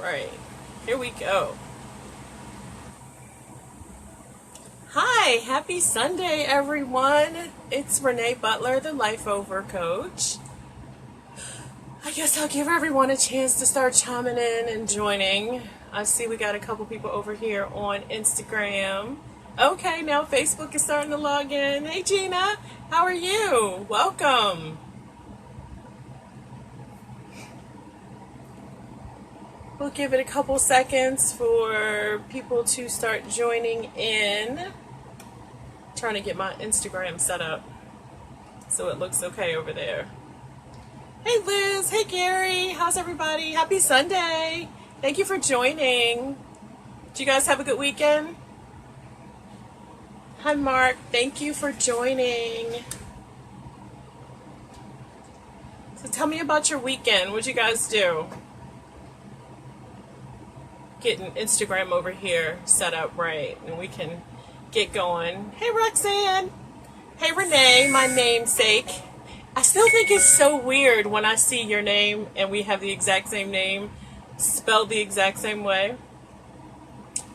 right. Here we go. Hi, happy Sunday, everyone. It's Renee Butler, the Life Over Coach. I guess I'll give everyone a chance to start chiming in and joining. I see we got a couple people over here on Instagram. Okay, now Facebook is starting to log in. Hey, Gina, how are you? Welcome. We'll give it a couple seconds for people to start joining in. Trying to get my Instagram set up so it looks okay over there. Hey Liz, hey Gary, how's everybody? Happy Sunday. Thank you for joining. Did you guys have a good weekend? Hi Mark, thank you for joining. So tell me about your weekend. What'd you guys do? Getting Instagram over here set up right and we can get going. Hey Roxanne. Hey Renee, my namesake. I still think it's so weird when I see your name and we have the exact same name spelled the exact same way.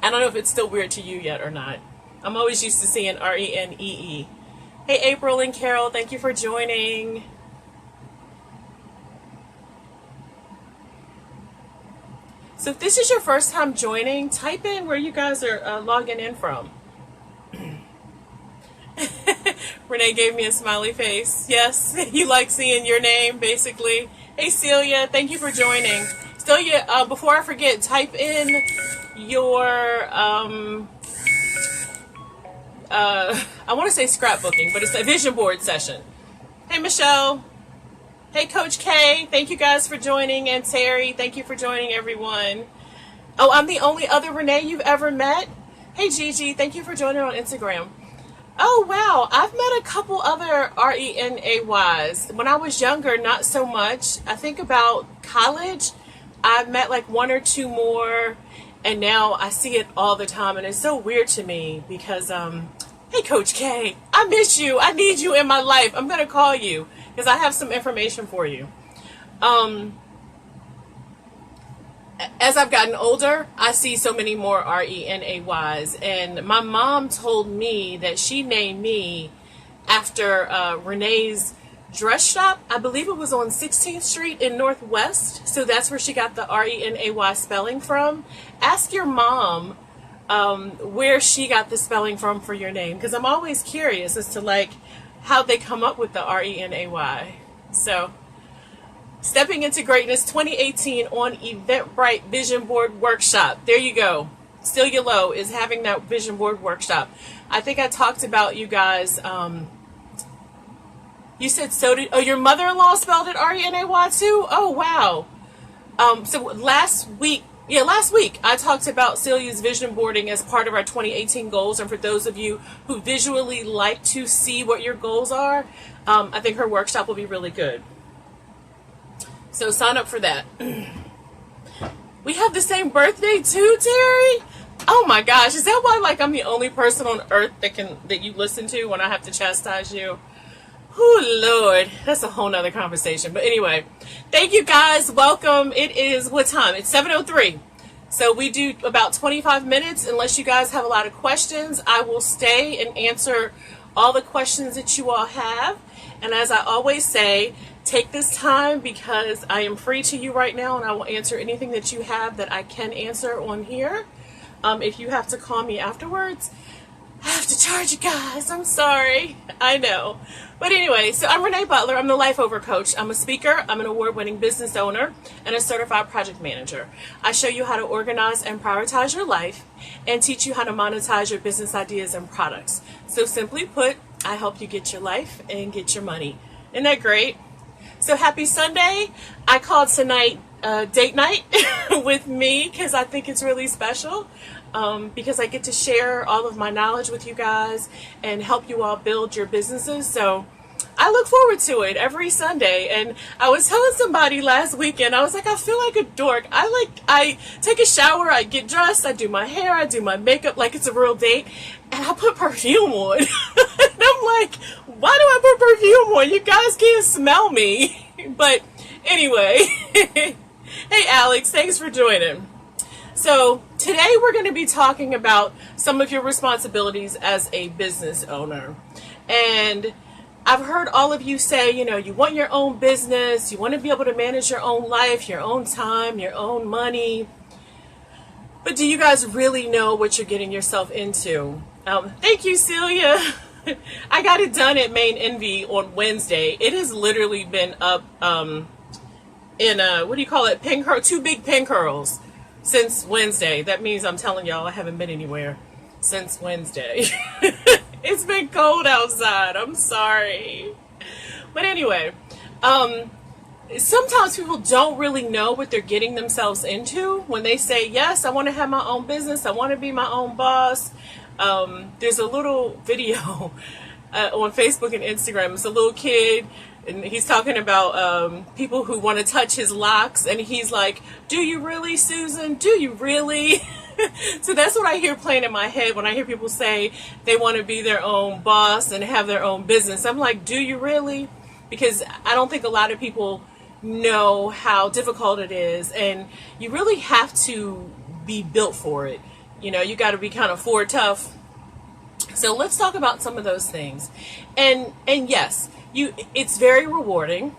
I don't know if it's still weird to you yet or not. I'm always used to seeing Renee. Hey April and Carol, thank you for joining. So if this is your first time joining, type in where you guys are logging in from. Renee gave me a smiley face. Yes, you like seeing your name, basically. Hey, Celia, thank you for joining. Celia, before I forget, type in your, I want to say scrapbooking, but it's a vision board session. Hey, Michelle. Hey, Coach K, thank you guys for joining. And Terry, thank you for joining, everyone. Oh, I'm the only other Renee you've ever met? Hey, Gigi, thank you for joining on Instagram. Oh, wow. I've met a couple other Renays. When I was younger, not so much. I think about college, I've met like one or two more, and now I see it all the time, and it's so weird to me because, hey, Coach K, I miss you. I need you in my life. I'm going to call you because I have some information for you. As I've gotten older, I see so many more Renays, and my mom told me that she named me after Renee's dress shop. I believe it was on 16th Street in Northwest, so that's where she got the Renay spelling from. Ask your mom where she got the spelling from for your name, because I'm always curious as to like how they come up with the Renay. So Stepping into Greatness 2018 on Eventbrite Vision Board Workshop. There you go. Celia Lowe is having that Vision Board Workshop. I think I talked about you guys. You said so did. Oh, your mother-in-law spelled it Renay too? Oh, wow. So last week, I talked about Celia's vision boarding as part of our 2018 goals. And for those of you who visually like to see what your goals are, I think her workshop will be really good. So sign up for that. We have the same birthday too, Terry. Oh my gosh, is that why like I'm the only person on earth that you listen to when I have to chastise you? Oh Lord, that's a whole nother conversation. But anyway, thank you guys. Welcome. It is what time? It's 7:03. So we do about 25 minutes. Unless you guys have a lot of questions, I will stay and answer all the questions that you all have. And as I always say, take this time because I am free to you right now and I will answer anything that you have that I can answer on here. If you have to call me afterwards, I have to charge you guys. I'm sorry. I know. But anyway, so I'm Renee Butler. I'm the Life Over Coach. I'm a speaker. I'm an award-winning business owner and a certified project manager. I show you how to organize and prioritize your life and teach you how to monetize your business ideas and products. So simply put, I help you get your life and get your money. Isn't that great? So happy Sunday. I called tonight date night with me because I think it's really special because I get to share all of my knowledge with you guys and help you all build your businesses. So I look forward to it every Sunday. And I was telling somebody last weekend, I was like, I feel like a dork. I take a shower, I get dressed, I do my hair, I do my makeup like it's a real date, and I put perfume on. And I'm like, why do I put perfume on? You guys can't smell me. But anyway, hey Alex, thanks for joining. So today we're going to be talking about some of your responsibilities as a business owner. And I've heard all of you say, you want your own business, you want to be able to manage your own life, your own time, your own money. But do you guys really know what you're getting yourself into? Thank you, Celia. I got it done at Main Envy on Wednesday. It has literally been up in what do you call it? Pin curl, 2 big pin curls since Wednesday. That means I'm telling y'all I haven't been anywhere since Wednesday. It's been cold outside. I'm sorry. But anyway, sometimes people don't really know what they're getting themselves into when they say, yes, I want to have my own business. I want to be my own boss. There's a little video on Facebook and Instagram. It's a little kid, and he's talking about people who want to touch his locks, and he's like, do you really, Susan? Do you really? So that's what I hear playing in my head when I hear people say they want to be their own boss and have their own business. I'm like, do you really? Because I don't think a lot of people know how difficult it is, and you really have to be built for it. You got to be kind of Ford tough. So let's talk about some of those things. And yes, it's very rewarding.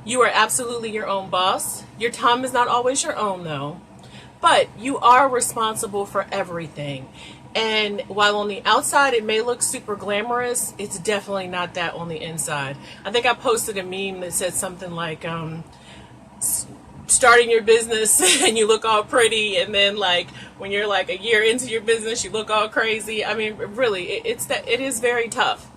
You are absolutely your own boss. Your time is not always your own, though. But you are responsible for everything. And while on the outside it may look super glamorous, it's definitely not that on the inside. I think I posted a meme that said something like, starting your business and you look all pretty, and then like when you're like a year into your business you look all crazy. I mean, really, it is very tough.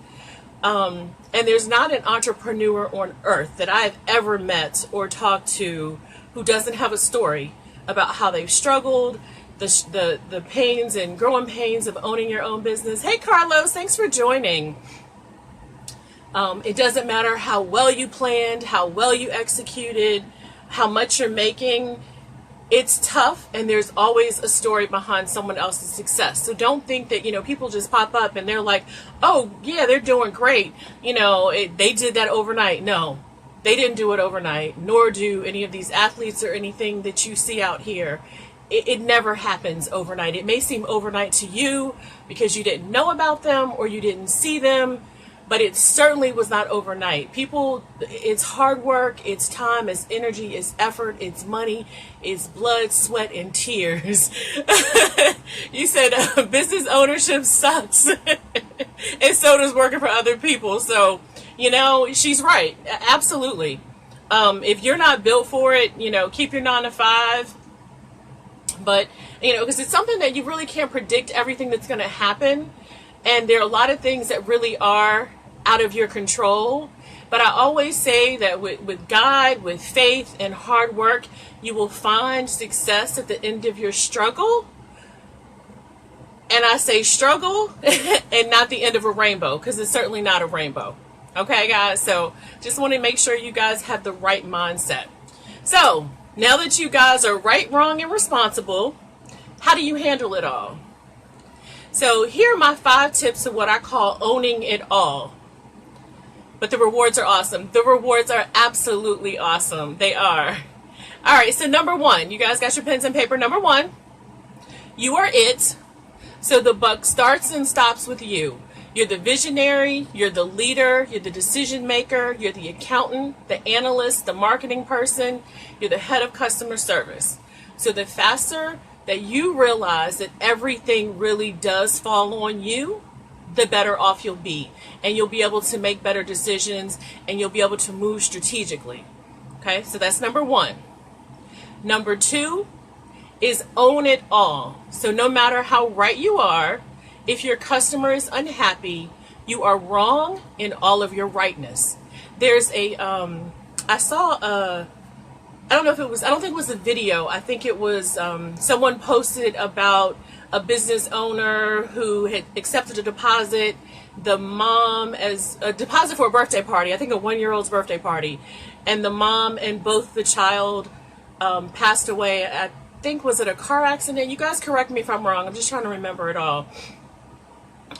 And there's not an entrepreneur on earth that I've ever met or talked to who doesn't have a story about how they've struggled, the pains and growing pains of owning your own business. Hey Carlos, thanks for joining. It doesn't matter how well you planned, how well you executed, how much you're making. It's tough, and there's always a story behind someone else's success. So don't think that, people just pop up and they're like, oh yeah, they're doing great. They did that overnight. No, they didn't do it overnight, nor do any of these athletes or anything that you see out here. It never happens overnight. It may seem overnight to you because you didn't know about them or you didn't see them, but it certainly was not overnight. People, it's hard work, it's time, it's energy, it's effort, it's money, it's blood, sweat, and tears. You said business ownership sucks, and so does working for other people. So, she's right. Absolutely. If you're not built for it, keep your 9 to 5. But, because it's something that you really can't predict everything that's going to happen. And there are a lot of things that really are out of your control. But I always say that with God, with faith and hard work, you will find success at the end of your struggle. And I say struggle and not the end of a rainbow, because it's certainly not a rainbow. Okay, guys? So just want to make sure you guys have the right mindset. So now that you guys are right, wrong, and responsible, how do you handle it all? So here are my 5 tips of what I call owning it all. But the rewards are awesome. The rewards are absolutely awesome. They are. All right, so number 1, you guys got your pens and paper. Number 1, you are it. So the buck starts and stops with you. You're the visionary, you're the leader, you're the decision maker, you're the accountant, the analyst, the marketing person, you're the head of customer service. So the faster that you realize that everything really does fall on you, the better off you'll be. And you'll be able to make better decisions, and you'll be able to move strategically. Okay, so that's number 1. Number 2 is own it all. So no matter how right you are, if your customer is unhappy, you are wrong in all of your rightness. There's I saw I don't think it was a video. I think it was someone posted about a business owner who had accepted a deposit, the mom as a deposit for a birthday party, I think a 1-year-old's birthday party, and the mom and both the child passed away. I think, was it a car accident? You guys correct me if I'm wrong. I'm just trying to remember it all.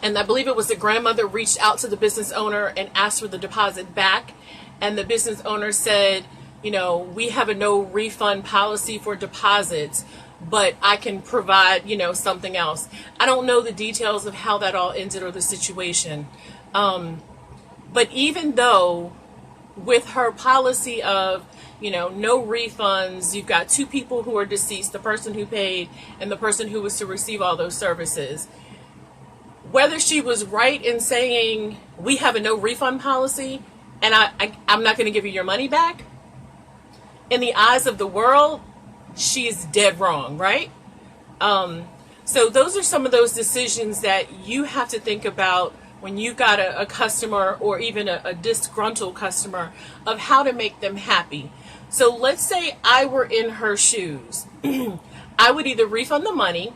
And I believe it was the grandmother reached out to the business owner and asked for the deposit back. And the business owner said, we have a no refund policy for deposits, but I can provide, something else. I don't know the details of how that all ended or the situation. But even though with her policy of, no refunds, you've got two people who are deceased, the person who paid and the person who was to receive all those services. Whether she was right in saying we have a no refund policy and I'm not going to give you your money back, in the eyes of the world, she's dead wrong, right? So those are some of those decisions that you have to think about when you've got a customer or even a disgruntled customer, of how to make them happy. So let's say I were in her shoes. I would either refund the money,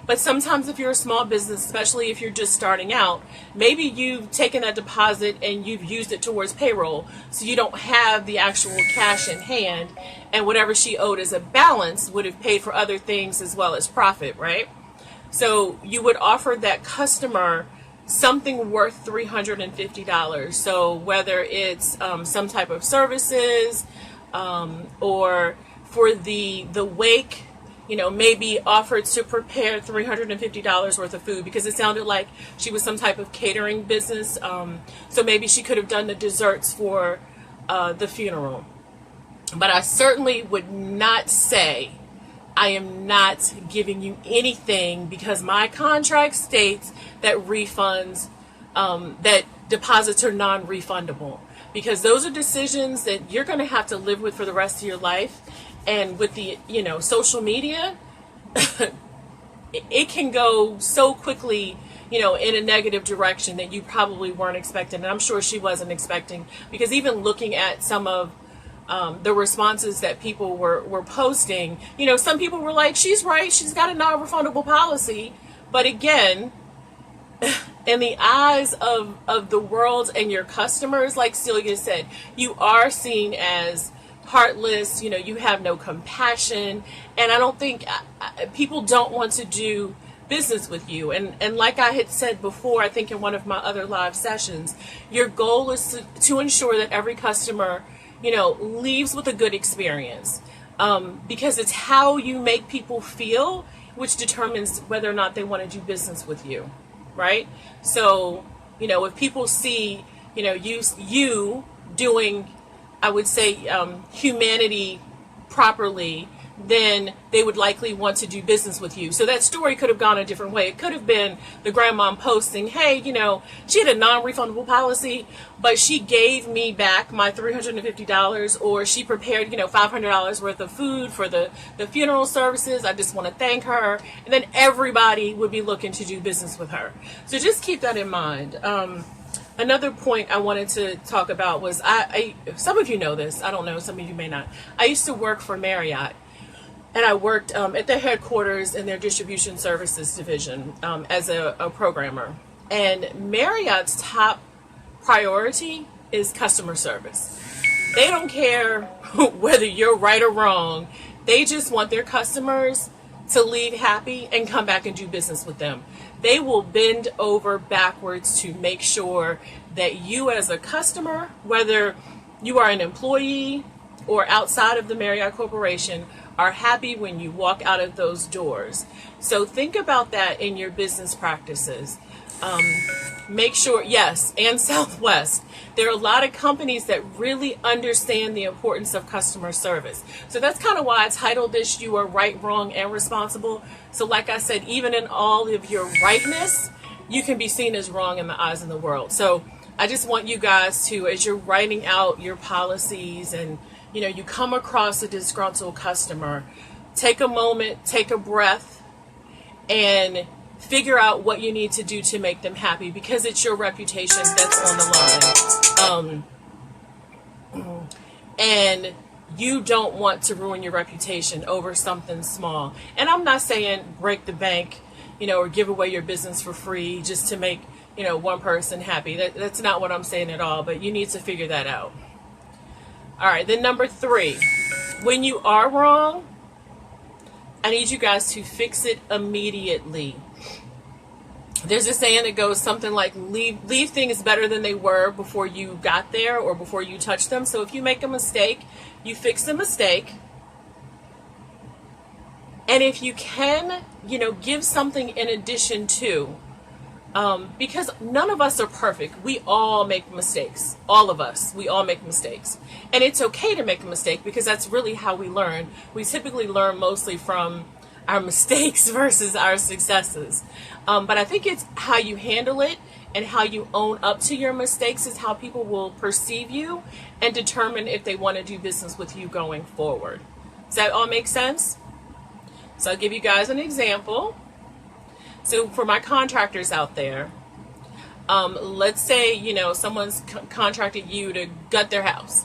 but sometimes if you're a small business, especially if you're just starting out, maybe you've taken that deposit and you've used it towards payroll, so you don't have the actual cash in hand, and whatever she owed as a balance would have paid for other things as well as profit, right? So you would offer that customer something worth $350. So whether it's some type of services, or for the wake, maybe offered to prepare $350 worth of food, because it sounded like she was some type of catering business. So maybe she could have done the desserts for the funeral. But I certainly would not say, I am not giving you anything because my contract states that refunds, that deposits are non-refundable. Because those are decisions that you're going to have to live with for the rest of your life. And with the, social media, it can go so quickly, in a negative direction that you probably weren't expecting. And I'm sure she wasn't expecting, because even looking at some of the responses that people were posting, some people were like, she's right, she's got a non-refundable policy. But again, in the eyes of the world and your customers, like Celia said, you are seen as heartless, you have no compassion, and I don't think people don't want to do business with you. And like I had said before, I think in one of my other live sessions, your goal is to ensure that every customer, leaves with a good experience, because it's how you make people feel which determines whether or not they want to do business with you, right? So, if people see, you doing, I would say, humanity properly, then they would likely want to do business with you. So that story could have gone a different way. It could have been the grandmom posting, hey, she had a non-refundable policy, but she gave me back my $350, or she prepared, $500 worth of food for the funeral services. I just want to thank her. And then everybody would be looking to do business with her. So just keep that in mind. Another point I wanted to talk about was, I some of you know this, I don't know, some of you may not. I used to work for Marriott, and I worked at their headquarters in their distribution services division as a programmer. And Marriott's top priority is customer service. They don't care whether you're right or wrong. They just want their customers to leave happy and come back and do business with them. They will bend over backwards to make sure that you as a customer, whether you are an employee or outside of the Marriott Corporation, are happy when you walk out of those doors. So think about that in your business practices. Make sure, yes, and Southwest, there are a lot of companies that really understand the importance of customer service. So that's kind of why I titled this, You Are Right, Wrong, and Responsible. So like I said, even in all of your rightness, you can be seen as wrong in the eyes of the world. So I just want you guys to, as you're writing out your policies and, you come across a disgruntled customer, take a moment, take a breath, and figure out what you need to do to make them happy, because it's your reputation that's on the line. And you don't want to ruin your reputation over something small. And I'm not saying break the bank, or give away your business for free just to make, one person happy. That's not what I'm saying at all, but you need to figure that out. All right, then number 3, when you are wrong, I need you guys to fix it immediately. There's a saying that goes something like, leave things better than they were before you got there or before you touched them. So if you make a mistake, you fix the mistake. And if you can, give something in addition to, because none of us are perfect. We all make mistakes. All of us. We all make mistakes. And it's okay to make a mistake because that's really how we learn. We typically learn mostly from our mistakes versus our successes. But I think it's how you handle it and how you own up to your mistakes is how people will perceive you and determine if they want to do business with you going forward. Does that all make sense? So I'll give you guys an example. So for my contractors out there, let's say, someone's contracted you to gut their house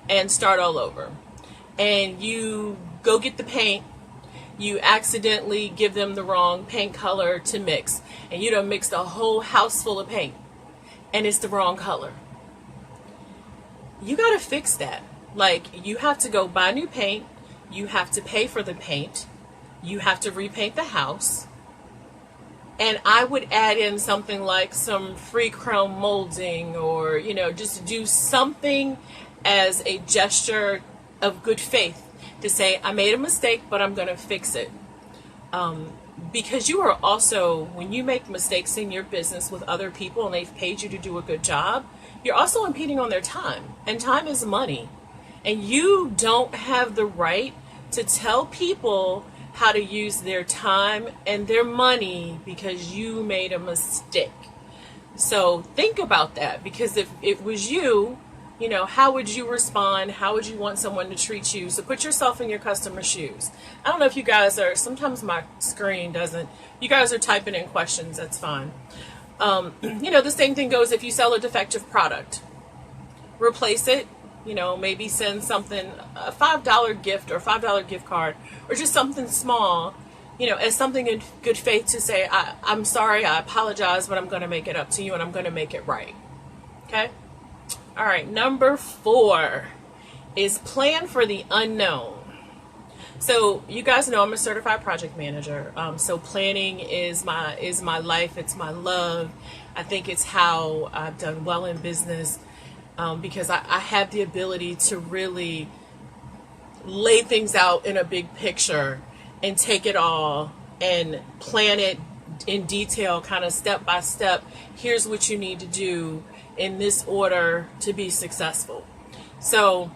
and start all over. And you go get the paint. You accidentally give them the wrong paint color to mix. And you done mixed a whole house full of paint. And it's the wrong color. You got to fix that. Like, you have to go buy new paint. You have to pay for the paint. You have to repaint the house. And I would add in something like some free chrome molding or, just do something as a gesture of good faith to say, I made a mistake, but I'm going to fix it. Because you are also, when you make mistakes in your business with other people and they've paid you to do a good job, you're also impeding on their time. And time is money. And you don't have the right to tell people how to use their time and their money because you made a mistake. So think about that, because if it was you, how would you respond? How would you want someone to treat you? So put yourself in your customer's shoes. I don't know if you guys are, sometimes my screen doesn't, you guys are typing in questions, that's fine. The same thing goes if you sell a defective product. Replace it. Maybe send something, a $5 gift or $5 gift card, or just something small, as something in good faith to say, I'm sorry, I apologize, but I'm going to make it up to you and I'm going to make it right. Okay? All right. Number 4 is plan for the unknown. So you guys know I'm a certified project manager. So planning is my life. It's my love. I think it's how I've done well in business. Because I have the ability to really lay things out in a big picture and take it all and plan it in detail, kind of step by step. Here's what you need to do in this order to be successful. So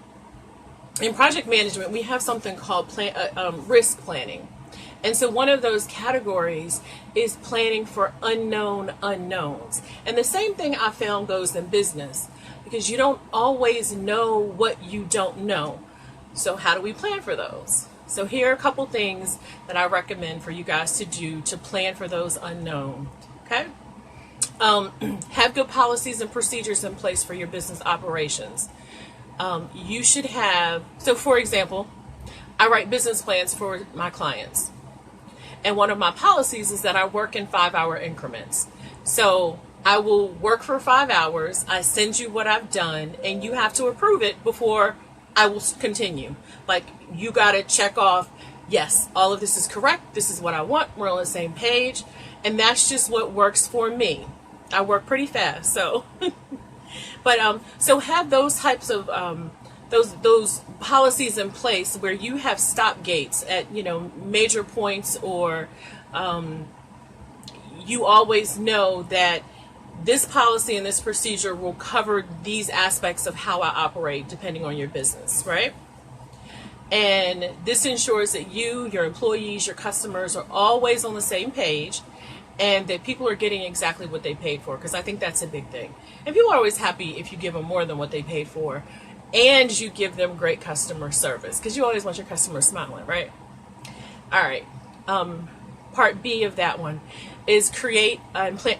in project management, we have something called risk planning. And so one of those categories is planning for unknown unknowns. And the same thing I found goes in business, because you don't always know what you don't know. So how do we plan for those? So here are a couple things that I recommend for you guys to do to plan for those unknown. Okay? Have good policies and procedures in place for your business operations. You should have, so for example, I write business plans for my clients. And one of my policies is that I work in 5-hour increments. So I will work for 5 hours. I send you what I've done and you have to approve it before I will continue. Like, you got to check off, yes, all of this is correct. This is what I want. We're on the same page. And that's just what works for me. I work pretty fast. So, but, so have those types of, those policies in place where you have stop gates at, major points, or you always know that this policy and this procedure will cover these aspects of how I operate depending on your business, right? And this ensures that you, your employees, your customers are always on the same page, and that people are getting exactly what they paid for, because I think that's a big thing. And people are always happy if you give them more than what they paid for, and you give them great customer service, because you always want your customers smiling, right? All right. Part B of that one is create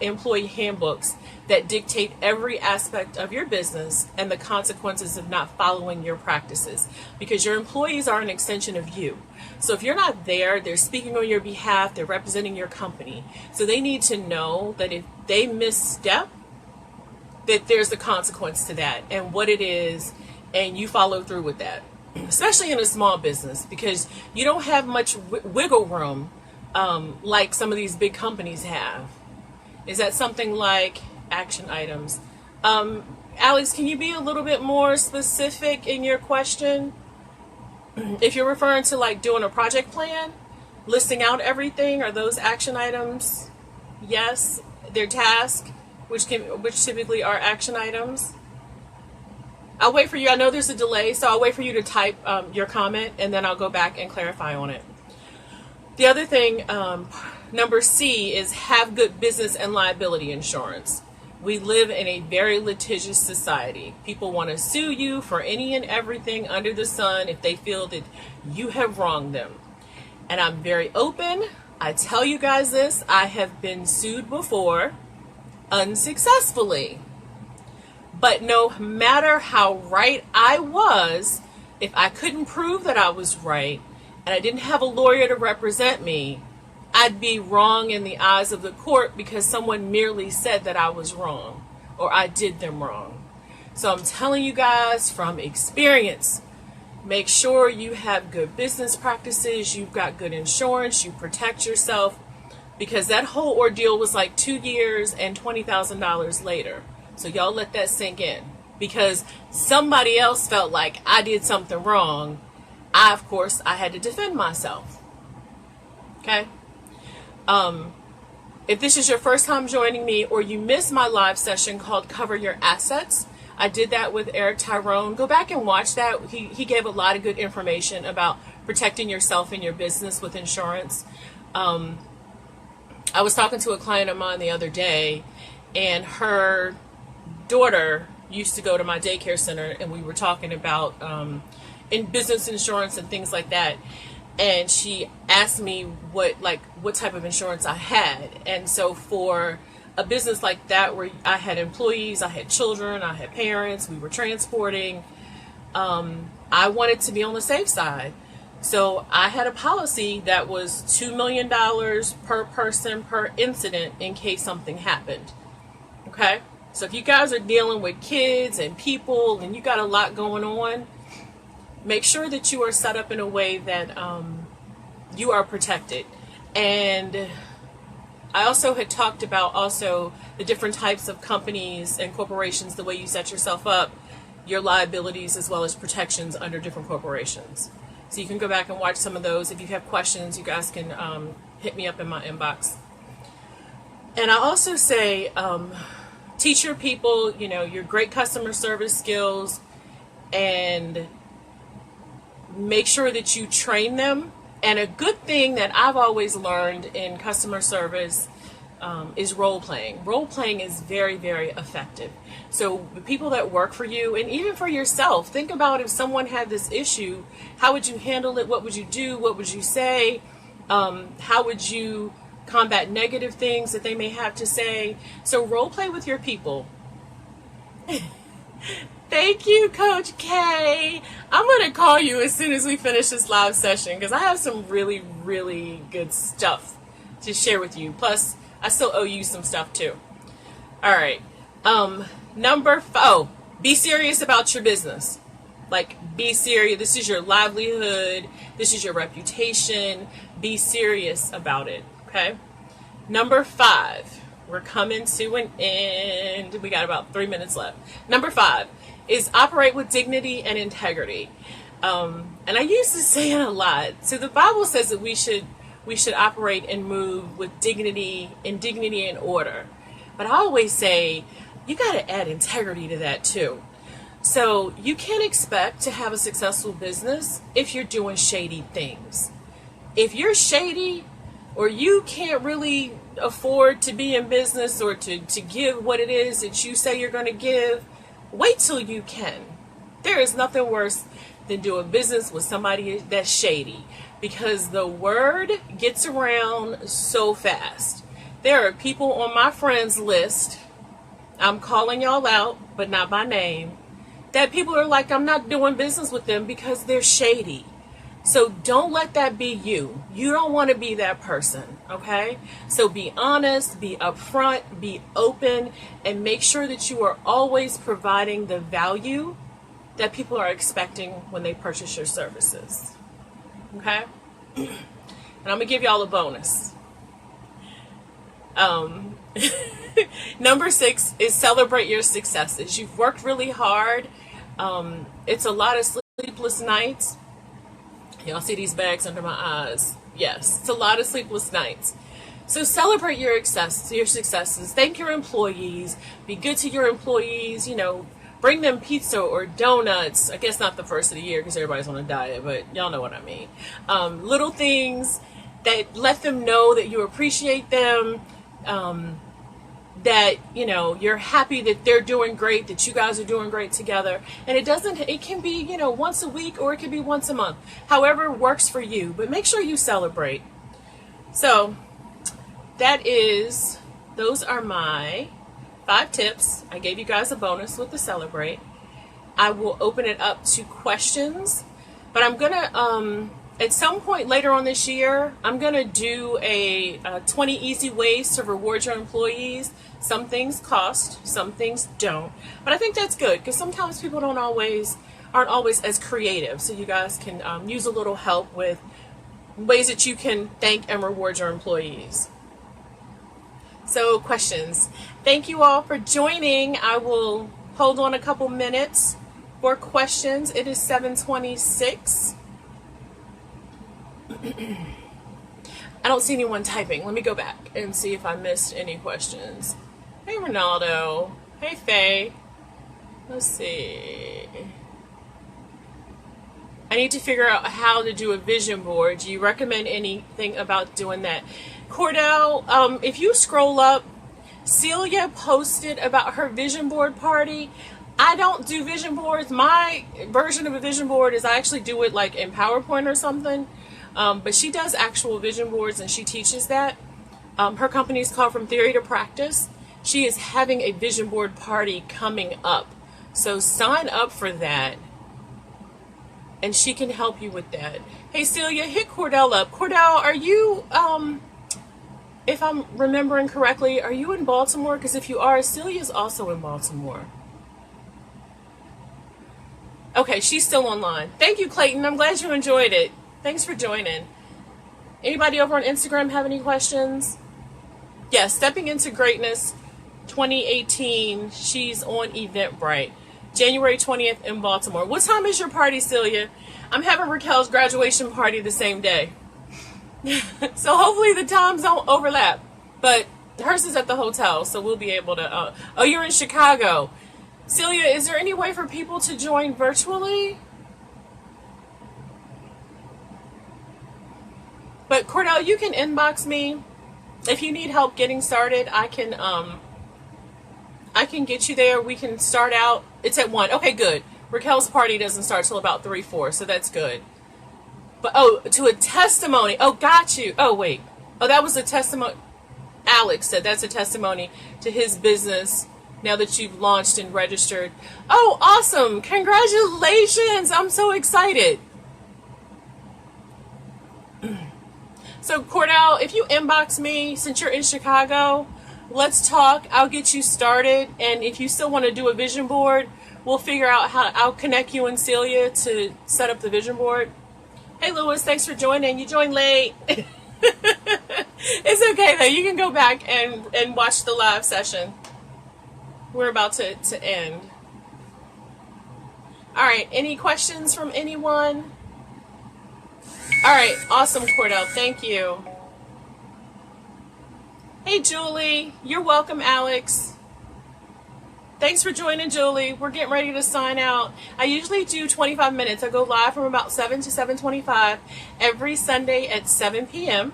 employee handbooks that dictate every aspect of your business and the consequences of not following your practices, because your employees are an extension of you. So if you're not there, they're speaking on your behalf, they're representing your company. So they need to know that if they misstep, that there's a consequence to that and what it is, and you follow through with that, especially in a small business, because you don't have much wiggle room like some of these big companies have. Is that something like action items? Alex, can you be a little bit more specific in your question? If you're referring to like doing a project plan, Listing out everything, are those action items? Yes. Their task, which typically are action items. I'll wait for you. I know there's a delay, so I'll wait for you to type your comment, and then I'll go back and clarify on it. The other thing, number C, is have good business and liability insurance. We live in a very litigious society. People want to sue you for any and everything under the sun if they feel that you have wronged them. And I'm very open. I tell you guys this. I have been sued before, unsuccessfully. But no matter how right I was, if I couldn't prove that I was right and I didn't have a lawyer to represent me, I'd be wrong in the eyes of the court because someone merely said that I was wrong or I did them wrong. So I'm telling you guys from experience, make sure you have good business practices, you've got good insurance, you protect yourself, because that whole ordeal was like 2 years and $20,000 later. So y'all let that sink in, because somebody else felt like I did something wrong. Of course, I had to defend myself. Okay? If this is your first time joining me or you missed my live session called Cover Your Assets, I did that with Eric Tyrone. Go back and watch that. He gave a lot of good information about protecting yourself and your business with insurance. I was talking to a client of mine the other day, and her daughter used to go to my daycare center, and we were talking about in business insurance and things like that. And she asked me what type of insurance I had. And so for a business like that, where I had employees, I had children, I had parents, we were transporting, I wanted to be on the safe side. So I had a policy that was $2 million per person per incident in case something happened. Okay? So if you guys are dealing with kids and people and you got a lot going on, make sure that you are set up in a way that you are protected. And I also had talked about the different types of companies and corporations, the way you set yourself up, your liabilities as well as protections under different corporations. So you can go back and watch some of those. If you have questions, you guys can hit me up in my inbox. And I also say, teach your people, your great customer service skills, and make sure that you train them. And a good thing that I've always learned in customer service is role playing. Role playing is very, very effective. So the people that work for you, and even for yourself, think about if someone had this issue, how would you handle it? What would you do? What would you say? How would you combat negative things that they may have to say? So role play with your people. Thank you, Coach K. I'm going to call you as soon as we finish this live session, because I have some really, really good stuff to share with you. Plus, I still owe you some stuff too. All right. Be serious about your business. Like, be serious. This is your livelihood. This is your reputation. Be serious about it. Okay. Number 5. We're coming to an end. We got about 3 minutes left. Number 5 is operate with dignity and integrity. And I used to say it a lot. So the Bible says that we should operate and move with dignity and order. But I always say you got to add integrity to that too. So you can't expect to have a successful business if you're doing shady things. If you're shady, or you can't really afford to be in business or to give what it is that you say you're going to give, wait till you can. There is nothing worse than doing business with somebody that's shady, because the word gets around so fast. There are people on my friends list, I'm calling y'all out, but not by name, that people are like, I'm not doing business with them because they're shady. So don't let that be you. You don't want to be that person, okay? So be honest, be upfront, be open, and make sure that you are always providing the value that people are expecting when they purchase your services, okay? And I'm going to give y'all a bonus. Number 6 is celebrate your successes. You've worked really hard. It's a lot of sleepless nights. Y'all see these bags under my eyes. Yes, it's a lot of sleepless nights. So celebrate your successes. Thank your employees. Be good to your employees. Bring them pizza or donuts. I guess not the first of the year because everybody's on a diet, but y'all know what I mean. Little things that let them know that you appreciate them. That you're happy that they're doing great, that you guys are doing great together. And it can be once a week, or it can be once a month, however works for you, but make sure you celebrate. So those are my 5 tips. I gave you guys a bonus with the celebrate. I will open it up to questions, but I'm gonna at some point later on this year, I'm going to do a 20 easy ways to reward your employees. Some things cost, some things don't. But I think that's good because sometimes people aren't always as creative. So you guys can use a little help with ways that you can thank and reward your employees. So questions. Thank you all for joining. I will hold on a couple minutes for questions. It is 7:26. I don't see anyone typing. Let me go back and see if I missed any questions. Hey, Ronaldo. Hey, Faye. Let's see. I need to figure out how to do a vision board. Do you recommend anything about doing that? Cordell, if you scroll up, Celia posted about her vision board party. I don't do vision boards. My version of a vision board is I actually do it like in PowerPoint or something. But she does actual vision boards and she teaches that. Her company is called From Theory to Practice. She is having a vision board party coming up. So sign up for that and she can help you with that. Hey Celia, hit Cordell up. Cordell, are you, if I'm remembering correctly, are you in Baltimore? Because if you are, Celia's also in Baltimore. Okay, she's still online. Thank you, Clayton. I'm glad you enjoyed it. Thanks for joining. Anybody over on Instagram have any questions? Yes, Stepping Into Greatness 2018. She's on Eventbrite. January 20th in Baltimore. What time is your party, Celia? I'm having Raquel's graduation party the same day. So hopefully the times don't overlap. But hers is at the hotel, so we'll be able to... oh, you're in Chicago. Celia, is there any way for people to join virtually? But Cordell, you can inbox me if you need help getting started. I can get you there. We can start out. It's at 1. Okay, good. Raquel's party doesn't start till about 3-4, so that's good. But to a testimony. Oh, got you. Oh, wait. Oh, that was a testimony. Alex said that's a testimony to his business now that you've launched and registered. Oh, awesome. Congratulations. I'm so excited. So Cordell, if you inbox me, since you're in Chicago, let's talk. I'll get you started. And if you still want to do a vision board, we'll figure out how I'll connect you and Celia to set up the vision board. Hey, Lewis, thanks for joining. You joined late. It's okay, though. You can go back and watch the live session. We're about to end. All right. Any questions from anyone? All right, awesome, Cordell. Thank you. Hey, Julie. You're welcome, Alex. Thanks for joining, Julie. We're getting ready to sign out. I usually do 25 minutes. I go live from about 7 to 7:25 every Sunday at 7 p.m.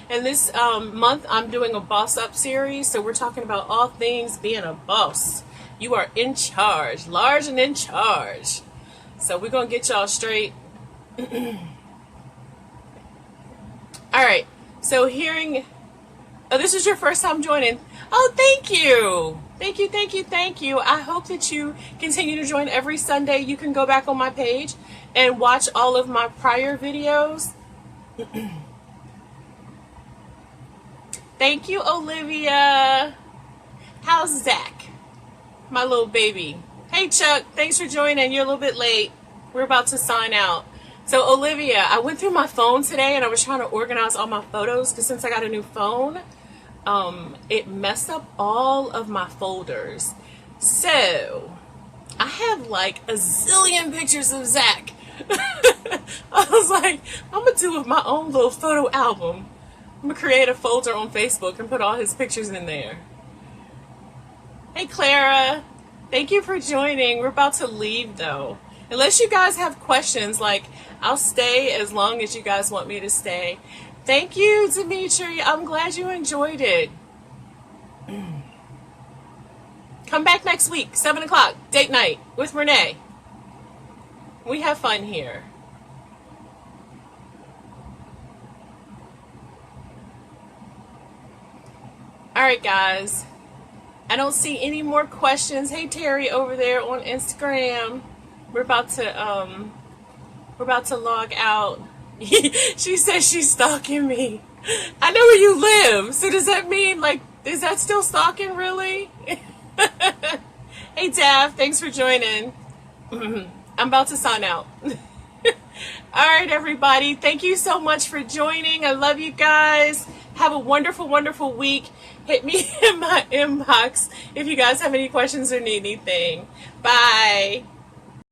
And this month, I'm doing a Boss Up series. So we're talking about all things being a boss. You are in charge, large and in charge. So we're going to get y'all straight. All right, so this is your first time joining. Oh, thank you. Thank you, thank you, thank you. I hope that you continue to join every Sunday. You can go back on my page and watch all of my prior videos. Thank you, Olivia. How's Zach, my little baby? Hey, Chuck, thanks for joining. You're a little bit late. We're about to sign out. So Olivia, I went through my phone today and I was trying to organize all my photos because since I got a new phone, it messed up all of my folders. So I have like a zillion pictures of Zach. I was like, I'm gonna do my own little photo album. I'm gonna create a folder on Facebook and put all his pictures in there. Hey Clara, thank you for joining. We're about to leave though. Unless you guys have questions, like, I'll stay as long as you guys want me to stay. Thank you, Dimitri. I'm glad you enjoyed it. Come back next week, 7 o'clock, date night with Renee. We have fun here. All right, guys. I don't see any more questions. Hey, Terry over there on Instagram. We're about to log out. She says she's stalking me. I know where you live. So does that mean, like, is that still stalking, really? Hey, Dav, thanks for joining. I'm about to sign out. All right, everybody. Thank you so much for joining. I love you guys. Have a wonderful, wonderful week. Hit me in my inbox if you guys have any questions or need anything. Bye.